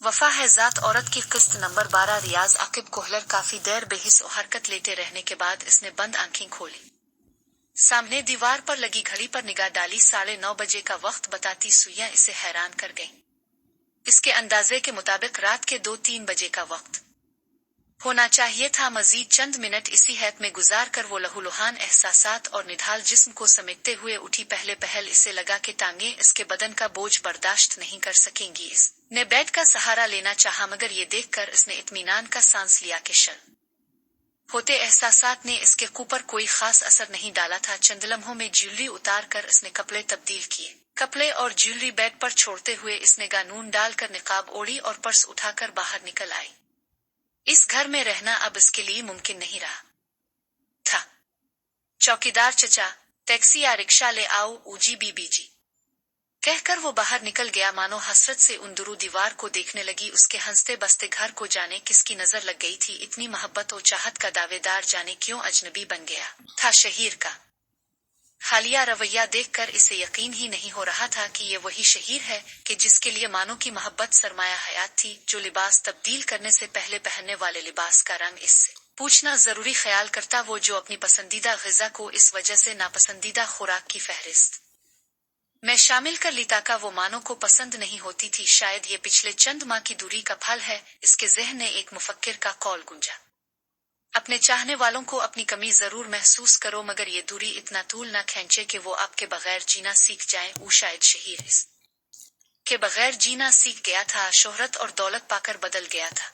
वफा है जात औरत की किस्त नंबर 12। रियाज आकिब कोहलर काफी देर बेहिस हरकत लेते रहने के बाद इसने बंद आंखें खोली। सामने दीवार पर लगी घड़ी पर निगाह डाली। 9:30 बजे का वक्त बताती सुइयां इसे हैरान कर गईं। इसके अंदाजे के मुताबिक रात के 2-3 बजे का वक्त होना चाहिए था। मजीद चंद मिनट इसी हैत में गुजार कर वो लहूलुहान एहसासात और निढाल जिस्म को समेटते हुए उठी। पहले पहल इसे लगा कि टांगे इसके बदन का बोझ बर्दाश्त नहीं कर सकेंगी। इसने बेड का सहारा लेना चाहा, मगर ये देखकर इसने इत्मीनान का सांस लिया कि शल होते एहसासात ने इसके खूं पर कोई खास असर नहीं डाला था। चंद लम्हों में ज्वेलरी उतार कर इसने कपड़े तब्दील किए। कपड़े और ज्वेलरी बेड पर छोड़ते हुए इसने गानून डालकर निकाब ओढ़ी और पर्स उठाकर बाहर निकल आई। इस घर में रहना अब इसके लिए मुमकिन नहीं रहा था। चौकीदार चचा, टैक्सी या रिक्शा ले आओ। ऊजी बीबी जी कहकर वो बाहर निकल गया। मानो हसरत से उन दुरू दीवार को देखने लगी। उसके हंसते बसते घर को जाने किसकी नजर लग गई थी। इतनी मोहब्बत और चाहत का दावेदार जाने क्यों अजनबी बन गया था। शहीर का हालिया रवैया देखकर इसे यकीन ही नहीं हो रहा था कि ये वही शहीर है कि जिसके लिए मानो की मोहब्बत सरमाया हयात थी। जो लिबास तब्दील करने से पहले पहनने वाले लिबास का रंग इससे पूछना जरूरी ख्याल करता। वो जो अपनी पसंदीदा ग़िज़ा को इस वजह से नापसंदीदा खुराक की फहरिस्त में शामिल कर ली ताकि वो मानो को पसंद नहीं होती थी। शायद ये पिछले चंद माह की दूरी का फल है। इसके ज़हन ने एक मुफक्किर का कौल गूंजा, अपने चाहने वालों को अपनी कमी जरूर महसूस करो, मगर ये दूरी इतना तूल न खींचे कि वो आपके बगैर जीना सीख जाएं। वो शायद शहीर इस के बगैर जीना सीख गया था। शोहरत और दौलत पाकर बदल गया था,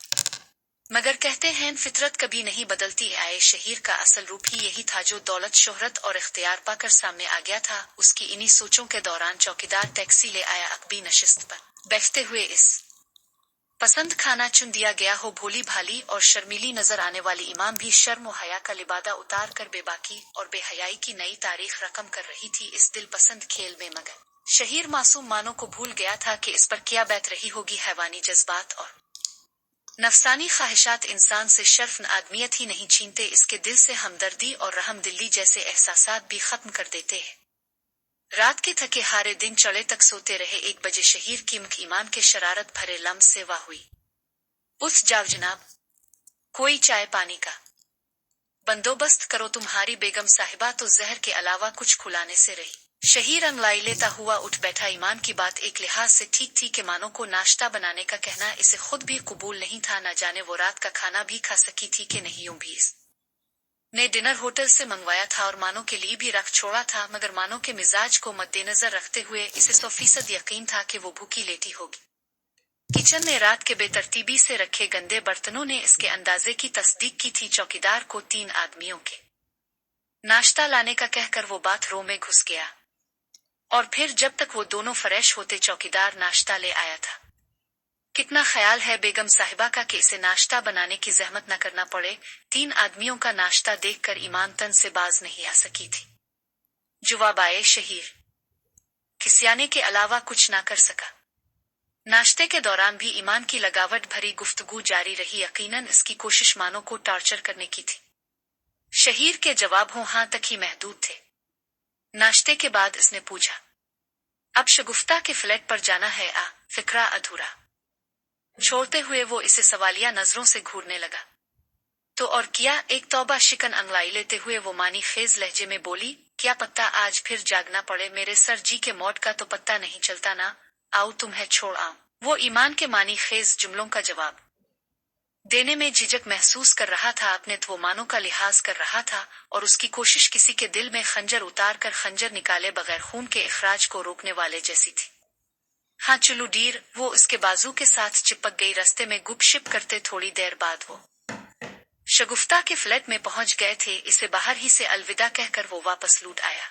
मगर कहते हैं फितरत कभी नहीं बदलती। आए शहीर का असल रूप ही यही था जो दौलत, शोहरत और इख्तियार पाकर सामने आ गया था। उसकी इन्हीं सोचों के दौरान चौकीदार टैक्सी ले आया। अकबी नशिस्त पर बैठते हुए इस पसंद खाना चुन दिया गया हो। भोली भाली और शर्मीली नजर आने वाली इमाम भी शर्म और हया का लिबादा उतार कर बेबाकी और बेहयाई की नई तारीख रकम कर रही थी इस दिल पसंद खेल में। मगर शहीर मासूम मानो को भूल गया था कि इस पर क्या बैठ रही होगी। हैवानी जज्बात और नफसानी ख्वाहिशात इंसान से शर्फ आदमियत ही नहीं छीनते, इसके दिल से हमदर्दी और रहम दिल्ली जैसे एहसासात भी खत्म कर देते हैं। रात के थके हारे दिन चढ़े तक सोते रहे। 1 बजे शहीर की मुख इमाम के शरारत भरे लम्स से वाह हुई। उठ जाओ जनाब, कोई चाय पानी का बंदोबस्त करो। तुम्हारी बेगम साहिबा तो जहर के अलावा कुछ खुलाने से रही। शहीर अंगलाई लेता हुआ उठ बैठा। इमाम की बात एक लिहाज से ठीक थी कि मानो को नाश्ता बनाने का कहना इसे खुद भी कबूल नहीं था। न जाने वो रात का खाना भी खा सकी थी कि नहीं। यूं भी ने डिनर होटल से मंगवाया था और मानो के लिए भी रख छोड़ा था, मगर मानो के मिजाज को मद्देनजर रखते हुए इसे 100% यकीन था कि वो भूखी लेटी होगी। किचन में रात के बेतरतीबी से रखे गंदे बर्तनों ने इसके अंदाजे की तस्दीक की थी। चौकीदार को 3 आदमियों के नाश्ता लाने का कहकर वो बाथरूम में घुस गया और फिर जब तक वो दोनों फ्रेश होते चौकीदार नाश्ता ले आया था। कितना ख्याल है बेगम साहिबा का कि इसे नाश्ता बनाने की जहमत न करना पड़े। 3 आदमियों का नाश्ता देखकर ईमान तन से बाज नहीं आ सकी थी। जवाब आए शहीर खिसियाने के अलावा कुछ ना कर सका। नाश्ते के दौरान भी ईमान की लगावट भरी गुफ्तगू जारी रही। यकीनन इसकी कोशिश मानो को टॉर्चर करने की थी। शहीर के जवाब हो हाँ तक ही महदूद थे। नाश्ते के बाद इसने पूछा, अब शगुफ्ता के फ्लैट पर जाना है? फिक्रा अधूरा छोड़ते हुए वो इसे सवालिया नजरों से घूरने लगा। तो और किया? एक तौबा शिकन अंगलाई लेते हुए वो मानी खेज लहजे में बोली, क्या पत्ता आज फिर जागना पड़े। मेरे सर जी के मौत का तो पत्ता नहीं चलता ना। आओ तुम्हें छोड़ आऊं। वो ईमान के मानी खेज जुमलों का जवाब देने में झिझक महसूस कर रहा था। अपने वो मानो का लिहाज कर रहा था और उसकी कोशिश किसी के दिल में खंजर उतार कर खंजर निकाले बगैर खून के इखराज को रोकने वाले जैसी थी। हाँ चुलू डीर, वो उसके बाजू के साथ चिपक गई। रास्ते में गुपशिप करते थोड़ी देर बाद वो शगुफ्ता के फ्लैट में पहुंच गए थे। इसे बाहर ही से अलविदा कहकर वो वापस लौट आया।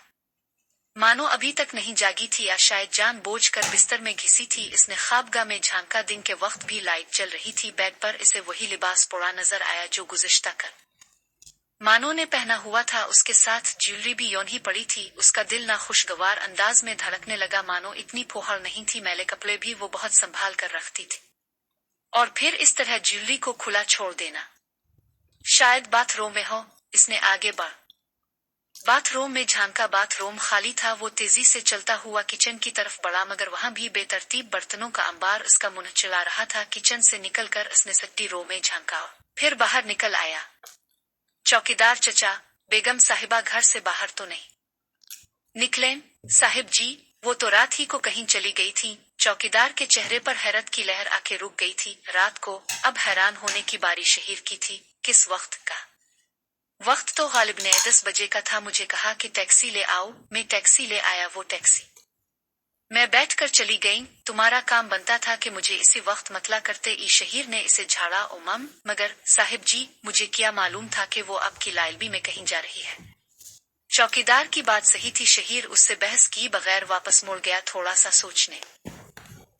मानो अभी तक नहीं जागी थी या शायद जान बोझ कर बिस्तर में घिसी थी। इसने ख्वाबगाह में झांका। दिन के वक्त भी लाइट चल रही थी। बेड पर इसे वही लिबास पड़ा नजर आया जो गुज़िश्ता कर मानो ने पहना हुआ था। उसके साथ ज्वेलरी भी यूं ही पड़ी थी। उसका दिल नाखुशगवार अंदाज में धड़कने लगा। मानो इतनी फोहड़ नहीं थी। मैले कपड़े भी वो बहुत संभाल कर रखती थी और फिर इस तरह ज्वेलरी को खुला छोड़ देना, शायद बाथरूम में हो। इसने आगे बढ़ बाथरूम में झांका, बाथरूम खाली था। वो तेजी से चलता हुआ किचन की तरफ बढ़ा, मगर वहां भी बेतरतीब बर्तनों का अंबार उसका मुंह चला रहा था। किचन से निकलकर उसने सट्टी रो में झांका, फिर बाहर निकल आया। चौकीदार चचा, बेगम साहिबा घर से बाहर तो नहीं निकलें? साहिब जी, वो तो रात ही को कहीं चली गई थी। चौकीदार के चेहरे पर हैरत की लहर आके रुक गई थी। रात को? अब हैरान होने की बारी शहीर की थी। किस वक्त का? वक्त तो गालिब ने 10 बजे का था। मुझे कहा कि टैक्सी ले आओ, मैं टैक्सी ले आया। वो टैक्सी मैं बैठ कर चली गई। तुम्हारा काम बनता था कि मुझे इसी वक्त मतला करते। ई शहीर ने इसे झाड़ा। उमम, मगर साहिब जी, मुझे क्या मालूम था कि वो आपकी लाइलबी में कहीं जा रही है। चौकीदार की बात सही थी। शहीर उससे बहस की बगैर वापस मुड़ गया, थोड़ा सा सोचने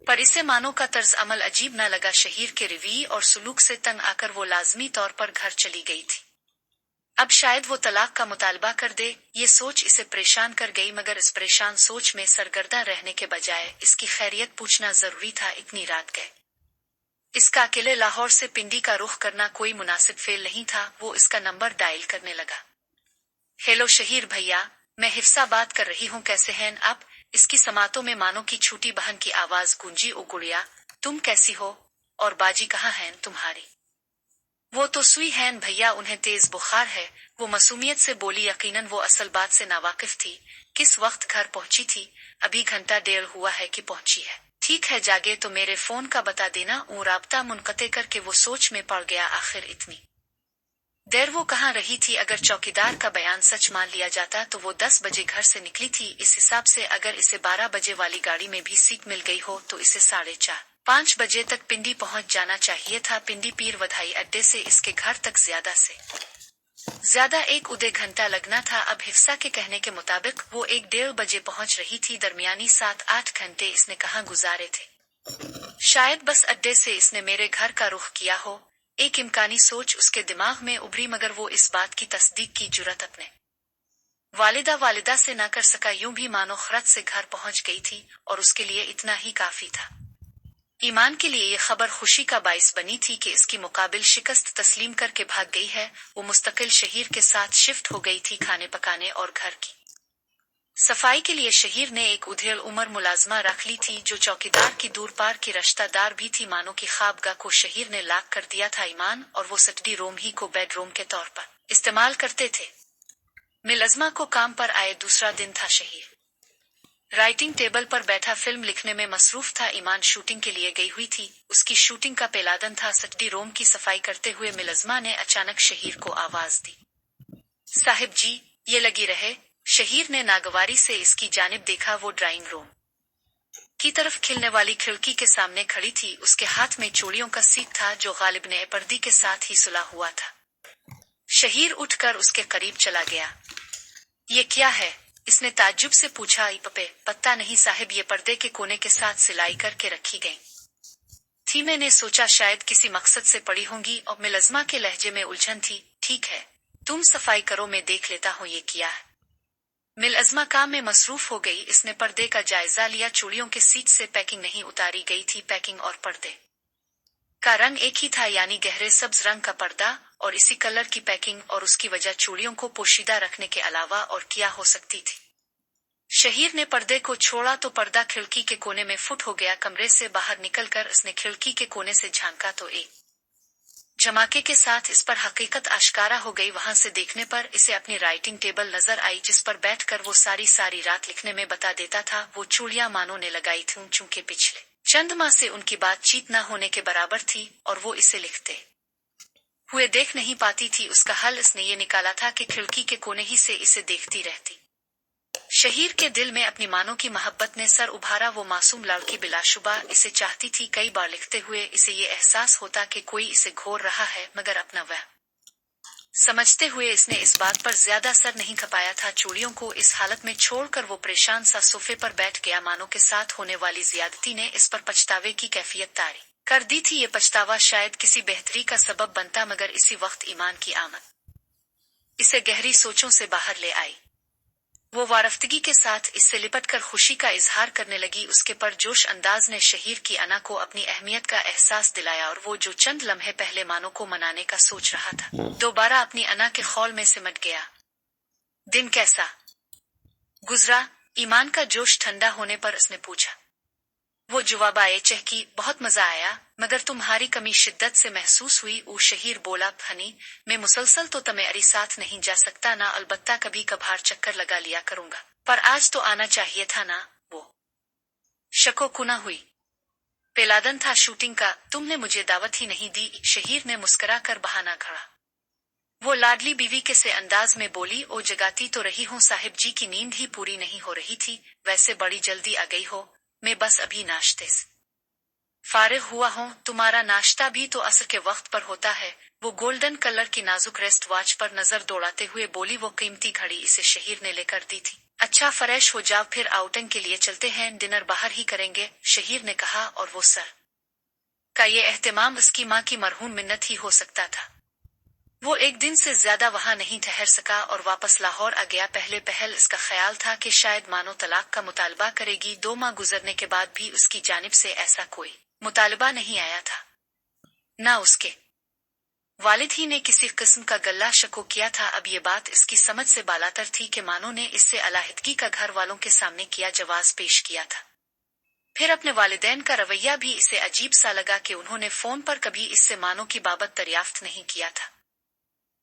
पर इसे मानो का तर्ज अमल अजीब न लगा। शहीर के रवैये और सुलूक से तंग आकर वो लाजमी तौर पर घर चली गई थी। अब शायद वो तलाक का मुतालबा कर दे, ये सोच इसे परेशान कर गई। मगर इस परेशान सोच में सरगर्दा रहने के बजाय इसकी खैरियत पूछना जरूरी था। इतनी रात गए इसका अकेले लाहौर से पिंडी का रुख करना कोई मुनासिब फेल नहीं था। वो इसका नंबर डायल करने लगा। हेलो शहीर भैया, मैं हिफ्सा बात कर रही हूँ, कैसे हैं आप? इसकी समातों में मानो की छोटी बहन की आवाज गूंजी। ओ गुड़िया, तुम कैसी हो? और बाजी कहाँ हैं तुम्हारी? वो तो सुई हैं भैया, उन्हें तेज बुखार है। वो मासूमियत से बोली। यकीनन वो असल बात से नावाकिफ थी। किस वक्त घर पहुंची थी? अभी घंटा डेढ़ हुआ है कि पहुंची है। ठीक है, जागे तो मेरे फोन का बता देना। राब्ता मुनक़ते करके वो सोच में पड़ गया। आखिर इतनी देर वो कहाँ रही थी? अगर चौकीदार का बयान सच मान लिया जाता तो वो 10 बजे घर से निकली थी। इस हिसाब से अगर इसे 12 बजे वाली गाड़ी में भी सीट मिल गई हो तो इसे 4:30-5 बजे तक पिंडी पहुंच जाना चाहिए था। पिंडी पीर वधाई अड्डे से इसके घर तक ज्यादा से ज्यादा 1 घंटा लगना था। अब हिफ्सा के कहने के मुताबिक वो 1-1:30 बजे पहुंच रही थी। दरमियानी 7-8 घंटे इसने कहाँ गुजारे थे? शायद बस अड्डे से इसने मेरे घर का रुख किया हो। एक इम्कानी सोच उसके दिमाग में उभरी, मगर वो इस बात की तस्दीक की जुर्रत अपने वालिदा से ना कर सका। यूं भी मानो खरत से घर पहुंच गई थी और उसके लिए इतना ही काफी था। ईमान के लिए ये खबर खुशी का बाइस बनी थी कि इसकी मुकाबिल शिकस्त तस्लीम करके भाग गई है। वो मुस्तकिल शहीर के साथ शिफ्ट हो गई थी। खाने पकाने और घर की सफाई के लिए शहीर ने एक उधेड़ उम्र मुलाजमा रख ली थी, जो चौकीदार की दूर पार की रिश्तेदार भी थी। मानो की ख्वाबगाह को शहीर ने लाक कर दिया था ईमान, और वो सटडी रूम ही को बेडरूम के तौर पर इस्तेमाल करते थे। मुलजमा को काम पर आए दूसरा दिन था। शहीर राइटिंग टेबल पर बैठा फिल्म लिखने में मसरूफ था। ईमान शूटिंग के लिए गई हुई थी। उसकी शूटिंग का पेलादन था। सटडी रूम की सफाई करते हुए मुलजमा ने अचानक शहीर को आवाज दी, साहिब जी, ये लगी रहे। शहीर ने नागवारी से इसकी जानिब देखा। वो ड्राइंग रूम की तरफ खिलने वाली खिड़की के सामने खड़ी थी। उसके हाथ में चूड़ियों का सीट था जो गालिब ने पर्दी के साथ ही सुला हुआ था। शहीर उठकर उसके करीब चला गया। ये क्या है? इसने ताज्जुब से पूछा। पता नहीं साहिब, ये पर्दे के कोने के साथ सिलाई करके रखी गई थी। मैंने सोचा शायद किसी मकसद से पड़ी होंगी। और मुलजमा के लहजे में उलझन थी। ठीक है, तुम सफाई करो, मैं देख लेता हूँ ये क्या है। मुलजमा काम में मसरूफ हो गई। इसने पर्दे का जायजा लिया। चूड़ियों के सीट से पैकिंग नहीं उतारी गई थी। पैकिंग और पर्दे का रंग एक ही था, यानी गहरे सब्ज रंग का पर्दा और इसी कलर की पैकिंग, और उसकी वजह चूड़ियों को पोशीदा रखने के अलावा और क्या हो सकती थी? शहीर ने पर्दे को छोड़ा तो पर्दा खिड़की के कोने में फुट हो गया। कमरे से बाहर निकलकर उसने खिड़की के कोने से झांका तो एक झमाके के साथ इस पर हकीकत आश्कारा हो गई। वहां से देखने पर इसे अपनी राइटिंग टेबल नजर आई, जिस पर बैठकर वो सारी रात लिखने में बता देता था। वो चूड़ियां मानो ने लगाई थीं, चूंकि पिछले चंद माह से उनकी बातचीत न होने के बराबर थी और वो इसे लिखते हुए देख नहीं पाती थी। उसका हल इसने ये निकाला था कि खिड़की के कोने ही से इसे देखती रहती। शहीर के दिल में अपनी मानो की मोहब्बत ने सर उभारा। वो मासूम लड़की बिलाशुबा इसे चाहती थी। कई बार लिखते हुए इसे ये एहसास होता कि कोई इसे घोर रहा है, मगर अपना वह समझते हुए इसने इस बात पर ज्यादा सर नहीं खपाया था। चूड़ियों को इस हालत में छोड़कर वो परेशान सा सोफे पर बैठ गया। मानो के साथ होने वाली ज्यादती ने इस पर पछतावे की कैफियत तारी कर दी थी। ये पछतावा शायद किसी बेहतरी का सबब बनता, मगर इसी वक्त ईमान की आमद इसे गहरी सोचों से बाहर ले आई। वो वारफ्तगी के साथ इससे लिपटकर खुशी का इजहार करने लगी। उसके परजोश अंदाज ने शहीर की अना को अपनी अहमियत का एहसास दिलाया, और वो जो चंद लम्हे पहले मानो को मनाने का सोच रहा था, दोबारा अपनी अना के खौल में सिमट गया। दिन कैसा गुजरा? ईमान का जोश ठंडा होने पर उसने पूछा। वो जवाब आए चहकी, बहुत मजा आया, मगर तुम्हारी कमी शिद्दत से महसूस हुई। वो शहीर बोला, हनी, मैं मुसलसल तो तुम्हारी साथ नहीं जा सकता ना, अलबत्ता कभी कभार चक्कर लगा लिया करूंगा, पर आज तो आना चाहिए था ना। वो शकोकुना हुई। पेलादन था शूटिंग का, तुमने मुझे दावत ही नहीं दी। शहीर ने मुस्कुरा कर बहाना खड़ा। वो लाडली बीवी के से अंदाज में बोली, ओ जगाती तो रही हूँ साहिब जी की नींद ही पूरी नहीं हो रही थी, वैसे बड़ी जल्दी आ गई हो, मैं बस अभी नाश्ते से फारिग हुआ हूँ। तुम्हारा नाश्ता भी तो असर के वक्त पर होता है। वो गोल्डन कलर की नाजुक रेस्ट वॉच पर नजर दौड़ाते हुए बोली, वो कीमती घड़ी इसे शहीर ने लेकर दी थी। अच्छा फ्रेश हो जाओ, फिर आउटिंग के लिए चलते हैं, डिनर बाहर ही करेंगे, शहीर ने कहा, और वो सर का ये एहतमाम उसकी माँ की मरहूम मिन्नत ही हो सकता था। वो एक दिन से ज्यादा वहां नहीं ठहर सका और वापस लाहौर आ गया। पहले पहल इसका ख्याल था कि शायद मानो तलाक का मुतालबा करेगी। 2 माह गुजरने के बाद भी उसकी जानिब से ऐसा कोई मुतालबा नहीं आया था। ना उसके वालिद ही ने किसी किस्म का गल्ला शको किया था। अब ये बात इसकी समझ से बालातर थी कि मानो ने इससे अलाहिदगी का घर वालों के सामने किया जवाज पेश किया था। फिर अपने वालिदैन का रवैया भी इसे अजीब सा लगा कि उन्होंने फोन पर कभी इससे मानो की बाबत दरियाफ्त नहीं किया था।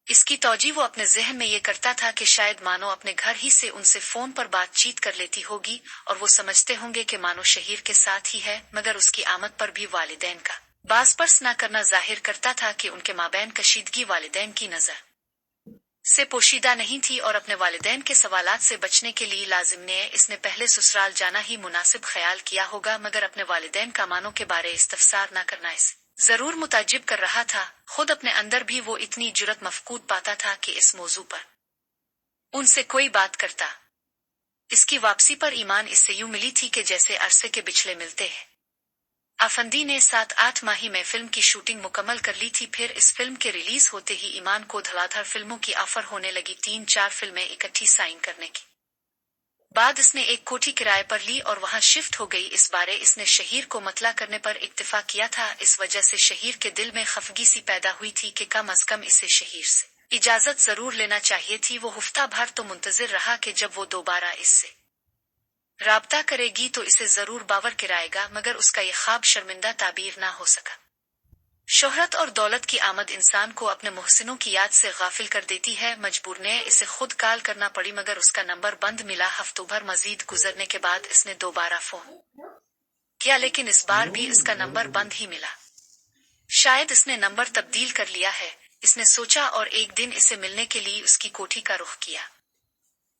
इसकी तौजी वो अपने जहन में ये करता था कि शायद मानो अपने घर ही से उनसे फोन पर बातचीत कर लेती होगी और वो समझते होंगे कि मानो शहीर के साथ ही है। मगर उसकी आमद पर भी वालिदैन का बास पर्स न करना जाहिर करता था कि उनके माबैन कशीदगी वालिदैन की नजर से पोशीदा नहीं थी और अपने वालिदैन के सवालात से बचने के लिए लाजिम ने इसने पहले ससुराल जाना ही मुनासिब ख्याल किया होगा। मगर अपने वालिदैन का मानो के बारे इस्तफसार न करना इसे जरूर मुताजिब कर रहा था। खुद अपने अंदर भी वो इतनी जुरत मफकूद पाता था कि इस मौजू पर उनसे कोई बात करता। इसकी वापसी पर ईमान इससे यूं मिली थी कि जैसे अरसे के बिछले मिलते हैं। आफंदी ने 7-8 माही में फिल्म की शूटिंग मुकम्मल कर ली थी। फिर इस फिल्म के रिलीज होते ही ईमान को धड़ाधड़ फिल्मों की ऑफर होने लगी। 3-4 फिल्में इकट्ठी साइन करने के बाद इसने एक कोठी किराए पर ली और वहां शिफ्ट हो गई। इस बारे इसने शहीर को मतला करने पर इत्तेफाक किया था। इस वजह से शहीर के दिल में खफगी सी पैदा हुई थी कि कम अज कम इसे शहीर से इजाजत जरूर लेना चाहिए थी। वो हफ्ता भर तो मुंतजिर रहा कि जब वो दोबारा इससे राब्ता करेगी तो इसे जरूर बावर गिराएगा, मगर उसका ये ख्वाब शर्मिंदा ताबीर ना हो सका। शोहरत और दौलत की आमद इंसान को अपने मोहसिनों की याद से गाफिल कर देती है। मजबूर ने इसे खुद कॉल करना पड़ी, मगर उसका नंबर बंद मिला। हफ्तों भर मजीद गुजरने के बाद इसने दोबारा फोन किया, लेकिन इस बार भी इसका नंबर बंद ही मिला। शायद इसने नंबर तब्दील कर लिया है, इसने सोचा, और एक दिन इसे मिलने के लिए उसकी कोठी का रुख किया।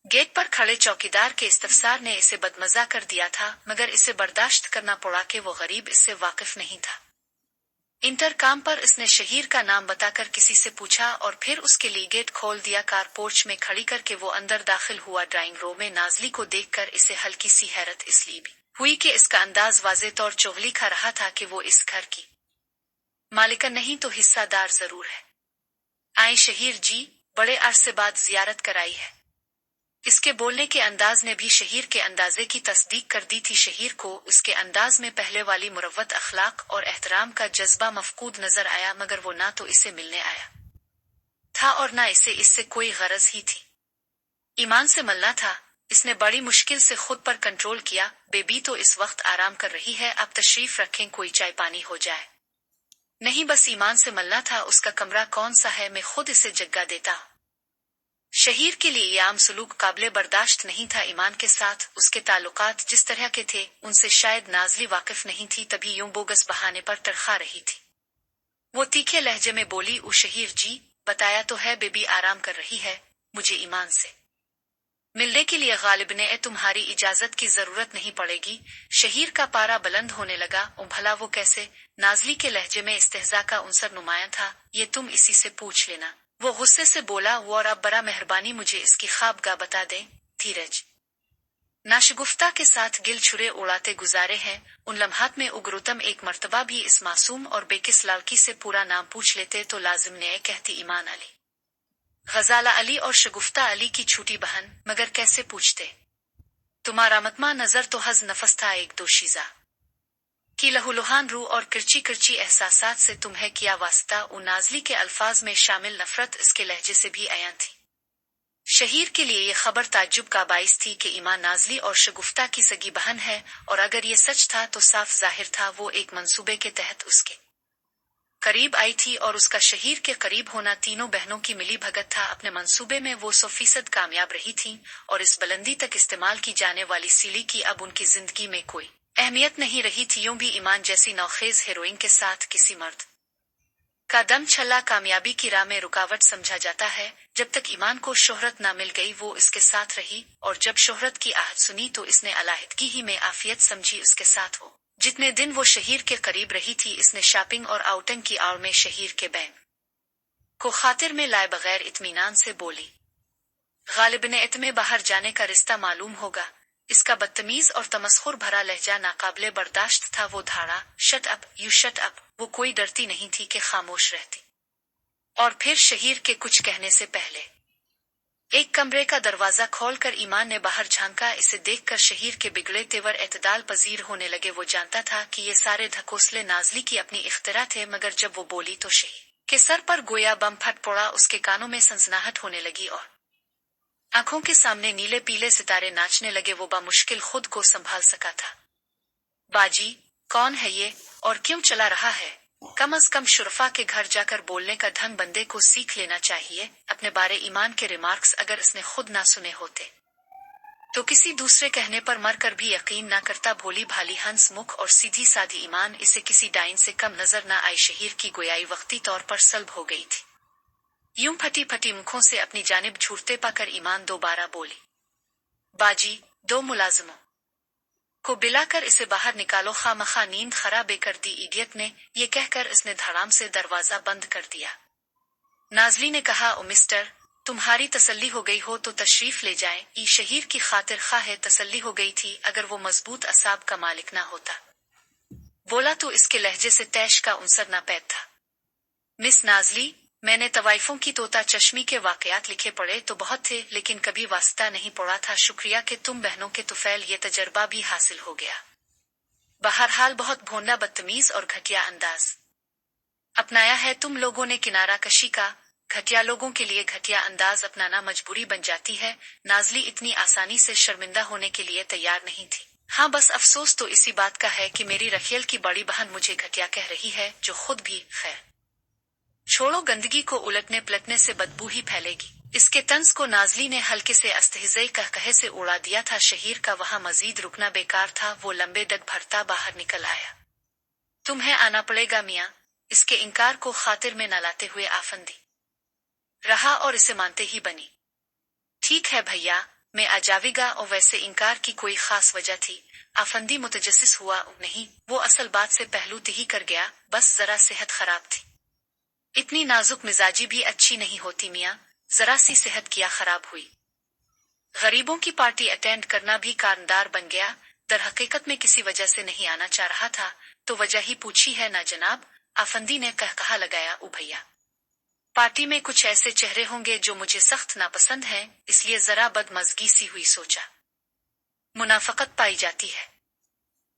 गेट पर खड़े चौकीदार के इस्तफसार ने इसे बदमजा कर दिया था, मगर इसे बर्दाश्त करना पड़ा कि वो गरीब इससे वाकिफ नहीं था। इंटरकॉम पर इसने शहीर का नाम बताकर किसी से पूछा और फिर उसके लिए गेट खोल दिया। कार पोर्च में खड़ी करके वो अंदर दाखिल हुआ। ड्राइंग रूम में नाजली को देखकर इसे हल्की सी हैरत इसलिए भी हुई कि इसका अंदाज वाज़े तौर चुगली खा रहा था कि वो इस घर की मालिका नहीं तो हिस्सादार जरूर है। आए शहीर जी, बड़े अरसे बाद जियारत कराई है। इसके बोलने के अंदाज ने भी शहीर के अंदाजे की तस्दीक कर दी थी। शहीर को उसके अंदाज में पहले वाली मुरव्वत अखलाक और एहतराम का जज्बा मफकूद नजर आया, मगर वो ना तो इसे मिलने आया था और ना इसे इससे कोई गरज ही थी। ईमान से मिलना था। इसने बड़ी मुश्किल से खुद पर कंट्रोल किया। बेबी तो इस वक्त आराम कर रही है, अब तशरीफ रखें, कोई चाय पानी हो जाए। नहीं, बस ईमान से मिलना था। उसका कमरा कौन सा है, मैं खुद इसे जगह देता हूं। शहीर के लिए ये आम सलूक काबिले बर्दाश्त नहीं था। ईमान के साथ उसके ताल्लुकात जिस तरह के थे उनसे शायद नाजली वाकिफ नहीं थी, तभी यूं बोगस बहाने पर तड़खा रही थी। वो तीखे लहजे में बोली, ओ शहीर जी, बताया तो है बेबी आराम कर रही है, मुझे ईमान से मिलने के लिए गालिब ने तुम्हारी इजाजत की जरूरत नहीं पड़ेगी। शहीर का पारा बुलंद होने लगा। ओ भला वो कैसे? नाजली के लहजे में इस्तेहजा का उनसर नुमाया था। ये तुम इसी से पूछ लेना, वो गुस्से से बोला। वो और अब बड़ा मेहरबानी मुझे इसकी ख्वाबगाह बता दें। धीरज नाशगुफ्ता के साथ गिल छुरे उड़ाते गुजारे हैं उन लम्हात में उग्रतम एक मर्तबा भी इस मासूम और बेकिस लड़की से पूरा नाम पूछ लेते तो लाजिम ने कहती ईमान अली, गजाला अली और शगुफ्ता अली की छोटी बहन। मगर कैसे पूछते? तुम्हारा मतमा नजर तो हज नफस था एक दोशीजा की लहूलुहान रूह और किरची किरची एहसासात से तुम्हें किया वास्ता। नाजली के अल्फाज में शामिल नफरत इसके लहजे से भी अयां थी। शहीर के लिए ये खबर ताज्जुब का बाइस थी कि ईमान नाज़ली और शगुफ्ता की सगी बहन है, और अगर ये सच था तो साफ जाहिर था वो एक मंसूबे के तहत उसके करीब आई थी, और उसका शहीर के करीब होना तीनों बहनों की मिली भगत था। अपने मंसूबे में वो 100% कामयाब रही थीं, और इस बुलंदी तक इस्तेमाल की जाने वाली सीली की अब उनकी जिंदगी में कोई अहमियत नहीं रही थी। यूं भी ईमान जैसी नौखेज हीरोइन के साथ किसी मर्द का दम छल्ला कामयाबी की राह में रुकावट समझा जाता है। जब तक ईमान को शोहरत न मिल गई वो इसके साथ रही, और जब शोहरत की आहट सुनी तो इसने अलाहिदगी ही में आफियत समझी उसके साथ हो। जितने दिन वो शहीर के करीब रही थी इसने शॉपिंग और आउटिंग की आड़ में शहीर के बैंक को खातिर में लाए बगैर इत्मीनान से बोली, गालिब ने इतने बाहर जाने का रिश्ता मालूम होगा। इसका बदतमीज और तमस्खुर भरा लहजा नाकाबिले बर्दाश्त था। वो धाड़ा, shut up, you shut up. वो कोई डरती नहीं थी कि खामोश रहती। और फिर शहीर के कुछ कहने से पहले एक कमरे का दरवाजा खोलकर ईमान ने बाहर झांका। इसे देखकर शहीर के बिगड़े तेवर एतदाल पजीर होने लगे। वो जानता था कि ये सारे धकोसले नाज़ली की अपनी इख्तिरा थे, मगर जब वो बोली तो शहीर के सर पर गोया बम फट पड़ा। उसके कानों में सनसनाहट होने लगी और आंखों के सामने नीले पीले सितारे नाचने लगे। वो बामुश्किल खुद को संभाल सका था। बाजी, कौन है ये और क्यों चला रहा है? कम अज कम शुरफा के घर जाकर बोलने का ढंग बंदे को सीख लेना चाहिए। अपने बारे ईमान के रिमार्क्स अगर इसने खुद ना सुने होते तो किसी दूसरे कहने पर मरकर भी यकीन ना करता। भोली भाली हंस मुख और सीधी साधी ईमान इसे किसी डाइन से कम नजर न आई। शहीर की गोयाई वक्ती तौर पर सल्ब हो गई थी। यूं फटी फटी मुखों से अपनी जानिब झूरते पाकर ईमान दोबारा बोली, बाजी, 2 मुलाजिमों को बिलाकर इसे बाहर निकालो। खामखा नींद खराबे कर दी इडियट ने। ये कहकर इसने धड़ाम से दरवाजा बंद कर दिया। नाज़ली ने कहा, ओ मिस्टर, तुम्हारी तसल्ली हो गई हो तो तशरीफ ले जाएं। ई शहीर की खातिर खाहे तसल्ली हो गई थी अगर वो मजबूत असाब का मालिक ना होता। बोला तो इसके लहजे से तैश का उनसर ना पैद था। मिस नाज़ली, मैंने तवाइफों की तोता चश्मी के वाकयात लिखे पढ़े तो बहुत थे, लेकिन कभी वास्ता नहीं पड़ा था। शुक्रिया कि तुम बहनों के तुफैल ये तजर्बा भी हासिल हो गया। बहरहाल बहुत भोंदा, बदतमीज और घटिया अंदाज अपनाया है तुम लोगों ने किनारा कशी का। घटिया लोगों के लिए घटिया अंदाज अपनाना मजबूरी बन जाती है। नाज़ली इतनी आसानी से शर्मिंदा होने के लिए तैयार नहीं थी। हाँ, बस अफसोस तो इसी बात का है कि मेरी रखियल की बड़ी बहन मुझे घटिया कह रही है, जो खुद भी खैर छोड़ो, गंदगी को उलटने पलटने से बदबू ही फैलेगी। इसके तंज को नाज़ली ने हल्के से अस्तहज़ई कहे से उड़ा दिया था। शहीर का वहां मजीद रुकना बेकार था। वो लंबे डग भरता बाहर निकल आया। तुम्हें आना पड़ेगा मियाँ। इसके इनकार को खातिर में न लाते हुए आफंदी रहा और इसे मानते ही बनी। ठीक है भैया, मैं आ जावेगा। और वैसे इनकार की कोई खास वजह थी? आफंदी मुतजस्सिस हुआ। नहीं, वो असल बात से पहलू ही कर गया, बस जरा सेहत खराब थी। इतनी नाजुक मिजाजी भी अच्छी नहीं होती मियाँ। जरा सी सेहत किया खराब हुई। गरीबों की पार्टी अटेंड करना भी कारंदार बन गया। दर हकीकत में किसी वजह से नहीं आना चाह रहा था, तो वजह ही पूछी है ना जनाब? आफंदी ने कहा लगाया। ओ भैया, पार्टी में कुछ ऐसे चेहरे होंगे जो मुझे सख्त नापसंद हैं, इसलिए जरा बदमज़गी सी हुई। सोचा मुनाफकत पाई जाती है।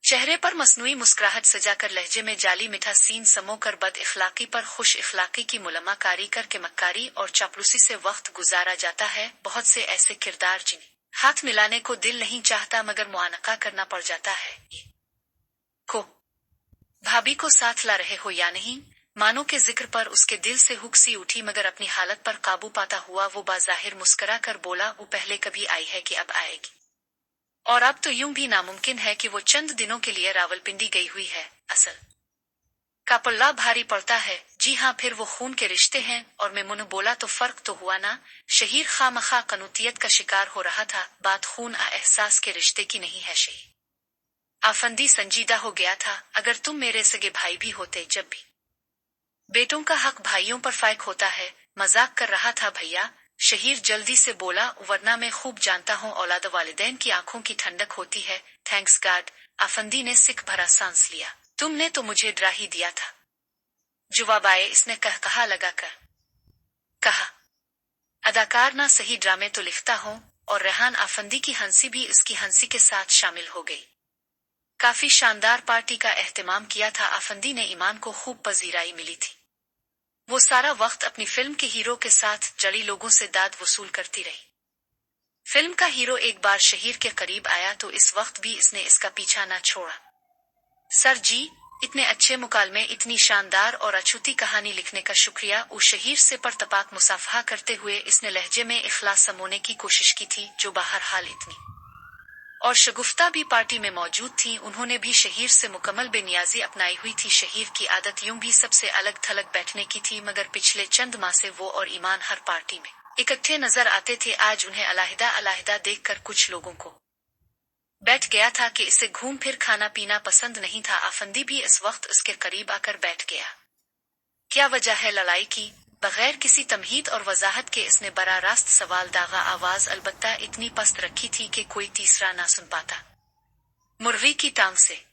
चेहरे पर मसनूई मुस्कुराहट सजाकर लहजे में जाली मिठा सीन समोकर बद इखलाकी पर खुश इखलाकी की मुलम्माकारी करके मक्कारी और चापलूसी से वक्त गुजारा जाता है। बहुत से ऐसे किरदार जिन्हें हाथ मिलाने को दिल नहीं चाहता मगर मुआनका करना पड़ जाता है। को भाभी को साथ ला रहे हो या नहीं? मानो के जिक्र पर उसके दिल से हुक सी उठी, मगर अपनी हालत पर काबू पाता हुआ वो बाज़ाहिर मुस्करा कर बोला, वो पहले कभी आई है कि अब आएगी? और अब तो यूं भी नामुमकिन है कि वो चंद दिनों के लिए रावलपिंडी गई हुई है। असल का पल्ला भारी पड़ता है। जी हाँ, फिर वो खून के रिश्ते हैं। और मैं मुन बोला तो फर्क तो हुआ ना? शहीर खामखा कनूतियत का शिकार हो रहा था। बात खून आ एहसास के रिश्ते की नहीं है। शहीर आफंदी संजीदा हो गया था। अगर तुम मेरे सगे भाई भी होते, जब भी बेटों का हक भाइयों पर फायक होता है। मजाक कर रहा था भैया, शहीर जल्दी से बोला, वरना मैं खूब जानता हूँ औलाद वालिदैन की आंखों की ठंडक होती है। Thanks God. आफंदी ने सिख भरा सांस लिया। तुमने तो मुझे डरा ही दिया था। जवाब आए इसने कहा लगाकर। कहा, अदाकार ना सही ड्रामे तो लिखता हूँ। और रेहान आफंदी की हंसी भी इसकी हंसी के साथ शामिल हो गई। काफी शानदार पार्टी का एहतमाम किया था। आफंदी ने ईमान को खूब पजीराई मिली थी। वो सारा वक्त अपनी फिल्म के हीरो के साथ जड़ी लोगों से दाद वसूल करती रही। फिल्म का हीरो एक बार शहीर के करीब आया तो इस वक्त भी इसने इसका पीछा न छोड़ा। सर जी, इतने अच्छे मुकालमे, इतनी शानदार और अछूती कहानी लिखने का शुक्रिया। उस शहीर से परतपाक मुसाफहा करते हुए इसने लहजे में इखलास समोने की कोशिश की थी, जो बहरहाल इतनी और शगुफ्ता भी पार्टी में मौजूद थी। उन्होंने भी शहीर से मुकम्मल बेनियाजी अपनाई हुई थी। शहीर की आदत यूं भी सबसे अलग थलग बैठने की थी, मगर पिछले चंद माह से वो और ईमान हर पार्टी में इकट्ठे नजर आते थे। आज उन्हें अलहदा अलहदा देखकर कुछ लोगों को बैठ गया था कि इसे घूम फिर खाना पीना पसंद नहीं था। आफंदी भी इस वक्त उसके करीब आकर बैठ गया। क्या वजह है लड़ाई की? बगैर किसी तमहीद और वजाहत के इसने बरा रास्त सवाल दागा। आवाज अलबत्ता इतनी पस्त रखी थी कि कोई तीसरा ना सुन पाता। मुर्गी की टांग से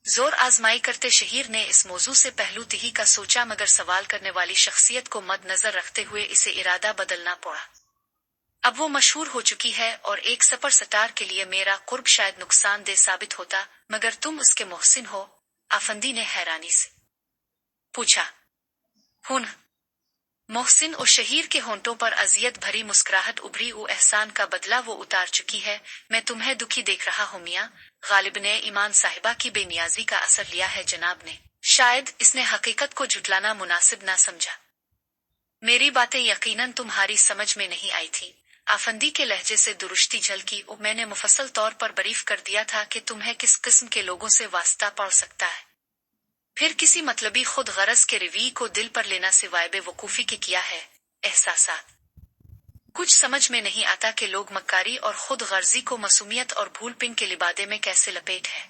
जोर आजमाई करते शहीर ने इस मौजू से पहलू तिही का सोचा, मगर सवाल करने वाली शख्सियत को मद्देनजर रखते हुए इसे इरादा बदलना पड़ा। अब वो मशहूर हो चुकी है और एक सुपर स्टार के लिए मेरा कुर्ब शायद नुकसानदेह साबित होता, मगर तुम उसके मोहसिन हो? आफंदी ने हैरानी से पूछा। हुन मोहसिन। और शहीर के होंठों पर अजियत भरी मुस्कुराहट उभरी। वो एहसान का बदला वो उतार चुकी है। मैं तुम्हें दुखी देख रहा हूं मियां। गालिब ने ईमान साहिबा की बेनियाजी का असर लिया है जनाब ने। शायद इसने हकीकत को झुटलाना मुनासिब ना समझा। मेरी बातें यकीनन तुम्हारी समझ में नहीं आई थी। आफंदी के लहजे से दुरुस्ती झलकी। मैंने मुफस्सल तौर पर बरीफ कर दिया था कि तुम्हें किस किस्म के लोगों से वास्ता पड़ सकता है। फिर किसी मतलबी खुद गरज के रवैये को दिल पर लेना सिवाय बेवकूफी के किया है। एहसासात कुछ समझ में नहीं आता कि लोग मक्कारी और खुद गर्जी को मासूमियत और भूल पिन के लिबादे में कैसे लपेट है।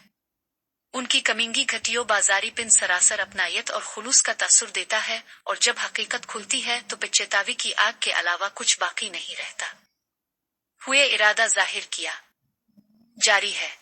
उनकी कमिंगी घटियो बाजारी पिन सरासर अपनायत और खुलूस का तासुर देता है, और जब हकीकत खुलती है तो पश्चातावी की आग के अलावा कुछ बाकी नहीं रहता। हुए इरादा जाहिर किया जारी है।